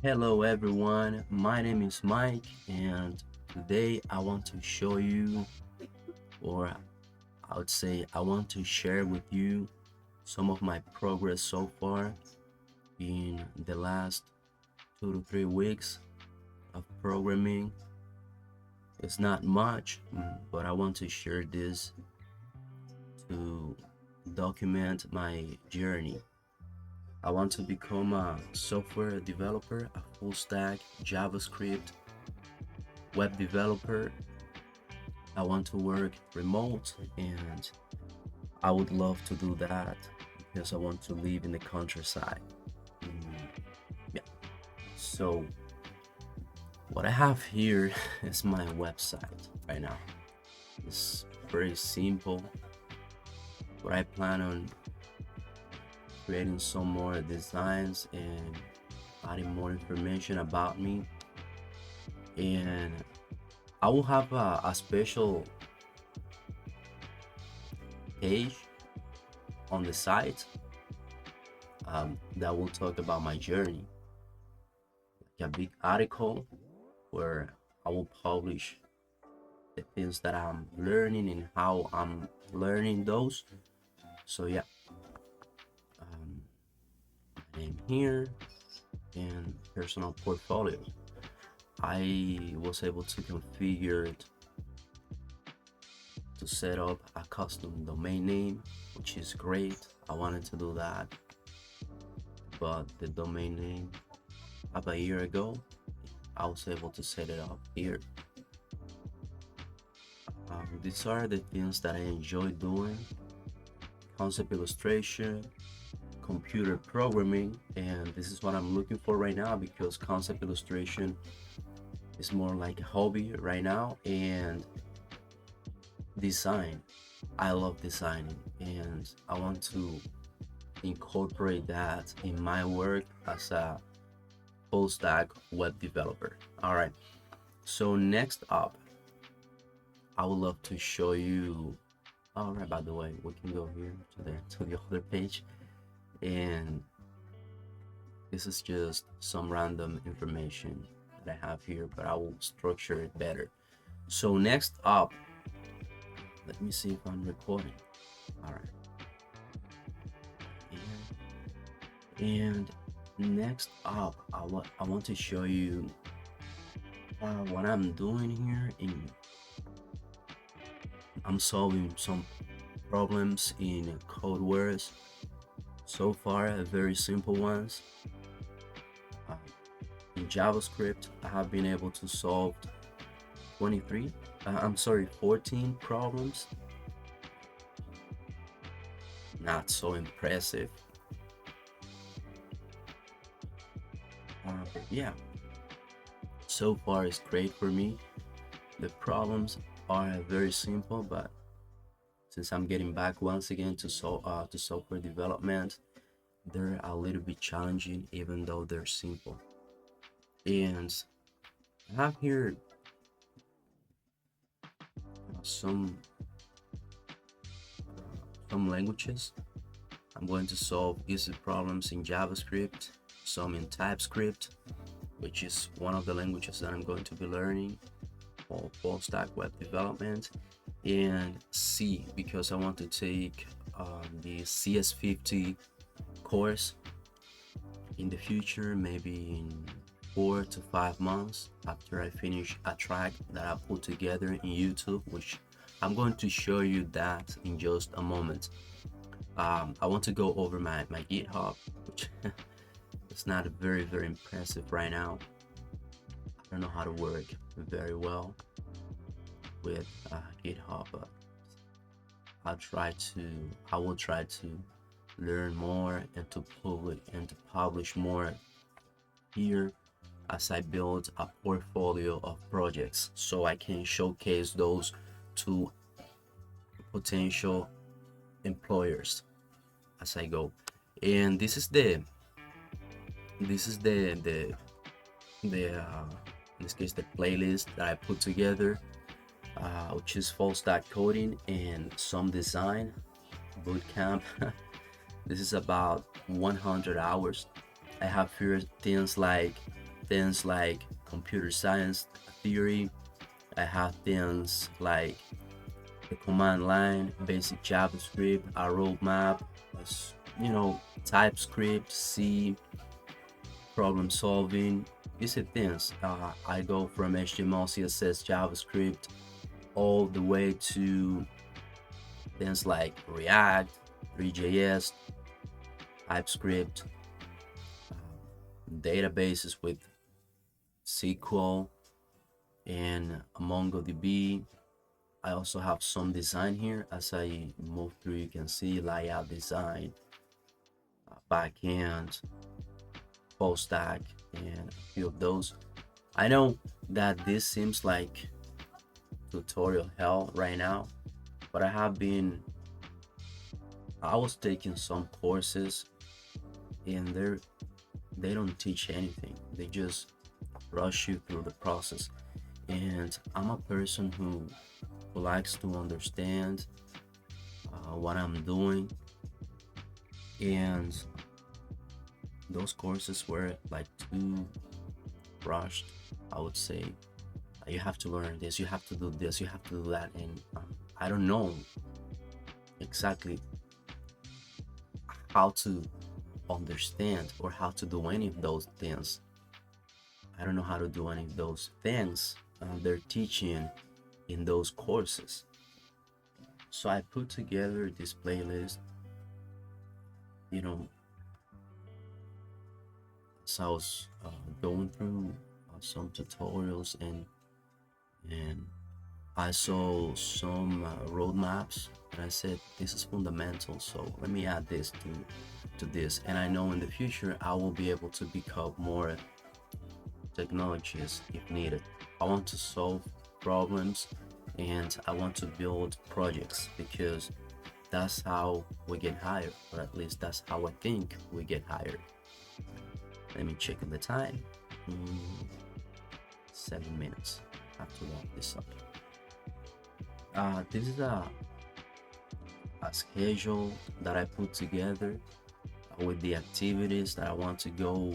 Hello everyone, my name is Mike and today I want to show you, or I would say I want to share with you some of my progress so far in the last 2 to 3 weeks of programming. It's not much, but I want to share this to document my journey. I want to become a software developer, a full stack JavaScript web developer. I want to work remote and I would love to do that because I want to live in the countryside. Mm, yeah. So what I have here is my website right now. It's very simple, but I plan on creating some more designs and adding more information about me. And I will have a special page on the site that will talk about my journey, like a big article where I will publish the things that I'm learning and how I'm learning those. So yeah, um, my name here and personal portfolio. I was able to configure it to set up a custom domain name, which is great. I wanted to do that, but the domain name about a year ago, I was able to set it up here. These are the things that I enjoy doing: concept illustration, computer programming, and this is what I'm looking for right now because concept illustration is more like a hobby right now. And design, I love designing and I want to incorporate that in my work as a full stack web developer. All right, so next up, I would love to show you. All right, by the way, we can go here to the other page, and this is just some random information that I have here, but I will structure it better. So next up, let me see if I'm recording. All right, and next up, I want to show you what I'm doing here. I'm solving some problems in code words. So far, very simple ones. Uh, in JavaScript, I have been able to solve 14 problems. Not so impressive. But yeah, so far it's great for me. The problems are very simple, but since I'm getting back once again to software development, they're a little bit challenging, even though they're simple. And I have here some languages. I'm going to solve easy problems in JavaScript, some in TypeScript, which is one of the languages that I'm going to be learning for full stack web development, and C because I want to take the CS50 course in the future, maybe in 4 to 5 months after I finish a track that I put together in YouTube, which I'm going to show you that in just a moment. I want to go over my GitHub, which it's not very impressive right now. I don't know how to work very well with GitHub, but I will try to learn more and to publish more here as I build a portfolio of projects so I can showcase those to potential employers as I go. And this is the in this case the playlist that I put together, which is full stack coding and some design bootcamp. This is about 100 hours. I have here things like things like computer science theory. I have things like the command line, basic JavaScript, a roadmap, TypeScript, C, problem solving. These are things. I go from HTML, CSS, JavaScript, all the way to things like React, 3JS, TypeScript, databases with SQL and MongoDB. I also have some design here. As I move through, you can see layout design, backend, full stack, and a few of those. I know that this seems like tutorial hell right now, but I was taking some courses and they don't teach anything. They just rush you through the process. And I'm a person who likes to understand what I'm doing, and those courses were like too rushed, I would say. You have to learn this, you have to do this, you have to do that, and I don't know exactly how to understand or how to do any of those things. I don't know how to do any of those things they're teaching in those courses. So I put together this playlist, you know, as I was going through some tutorials, and I saw some roadmaps, and I said this is fundamental, so let me add this to this, and I know in the future I will be able to pick up more technologies if needed. I want to solve problems and I want to build projects because that's how we get hired, or at least that's how I think we get hired. Let me check the time. 7 minutes. I have to wrap this up. This is a schedule that I put together with the activities that I want to go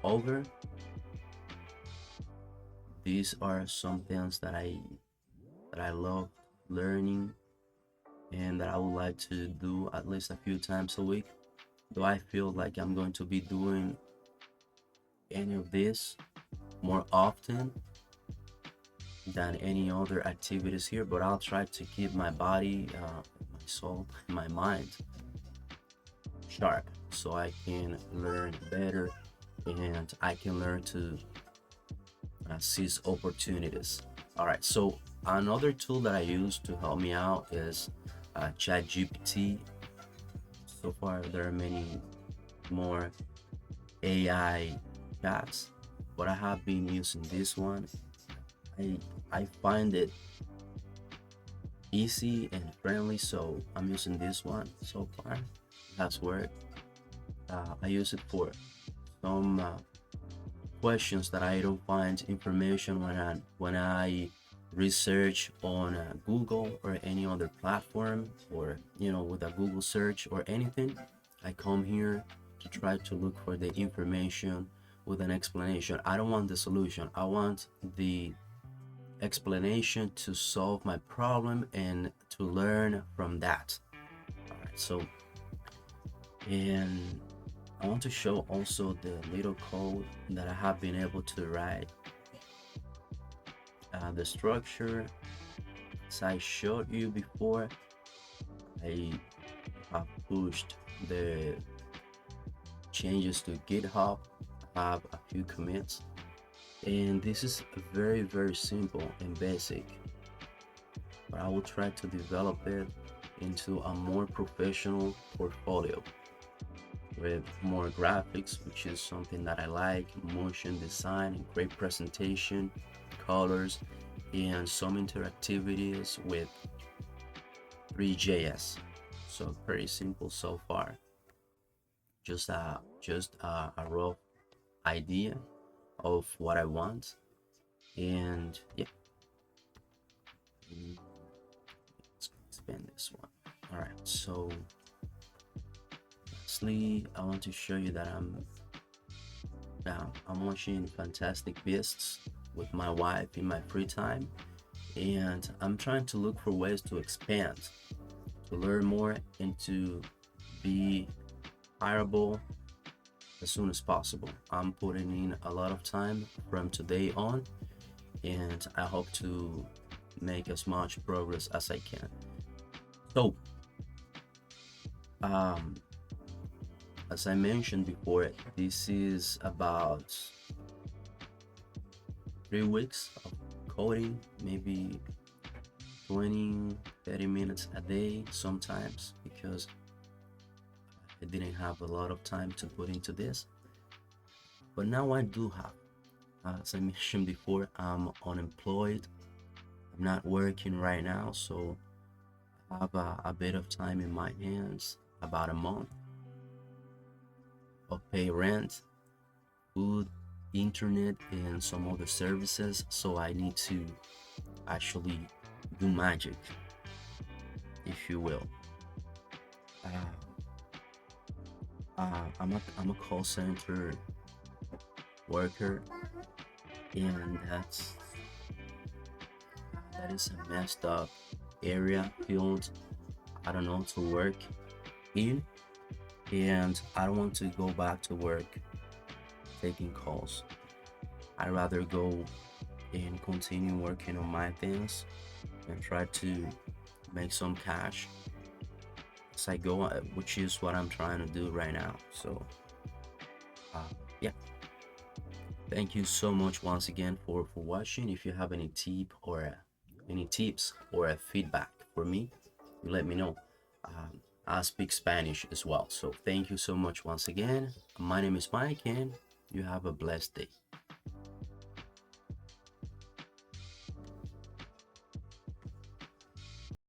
over. These are some things that I love learning and that I would like to do at least a few times a week. Do I feel like I'm going to be doing any of this more often than any other activities here? But I'll try to keep my body, my soul, my mind sharp so I can learn better and I can learn to seize opportunities. All right, so another tool that I use to help me out is ChatGPT. So far, there are many more AI chats, but I have been using this one. I find it easy and friendly, so I'm using this one so far. That's worked. I use it for some questions that I don't find information when I research on Google or any other platform, or with a Google search or anything. I come here to try to look for the information with an explanation. I don't want the solution. I want the explanation to solve my problem and to learn from that. All right, so and I want to show also the little code that I have been able to write. The structure, as I showed you before, I have pushed the changes to GitHub. I have a few commits, and this is very, very simple and basic, but I will try to develop it into a more professional portfolio with more graphics, which is something that I like, motion design, great presentation, colors, and some interactivities with 3JS. So pretty simple so far. Just a rough idea of what I want, and yeah, let's expand this one. All right, so let's Firstly, I want to show you that I'm watching Fantastic Beasts with my wife in my free time, and I'm trying to look for ways to expand, to learn more, and to be hireable as soon as possible. I'm putting in a lot of time from today on, and I hope to make as much progress as I can. So, um, as I mentioned before, this is about 3 weeks of coding, maybe 20, 30 minutes a day sometimes, because I didn't have a lot of time to put into this. But now I do have. As I mentioned before, I'm unemployed. I'm not working right now, so I have a bit of time in my hands, about a month of pay rent, food, internet, and some other services. So I need to actually do magic, if you will. Uh, I'm a call center worker, and that is a messed up area field. I don't know to work in, and I don't want to go back to work taking calls. I'd rather go and continue working on my things and try to make some cash as I go, which is what I'm trying to do right now. So, uh, yeah, thank you so much once again for watching. If you have any any tips or a feedback for me, you let me know. I speak Spanish as well. So thank you so much once again. My name is Mike, and you have a blessed day.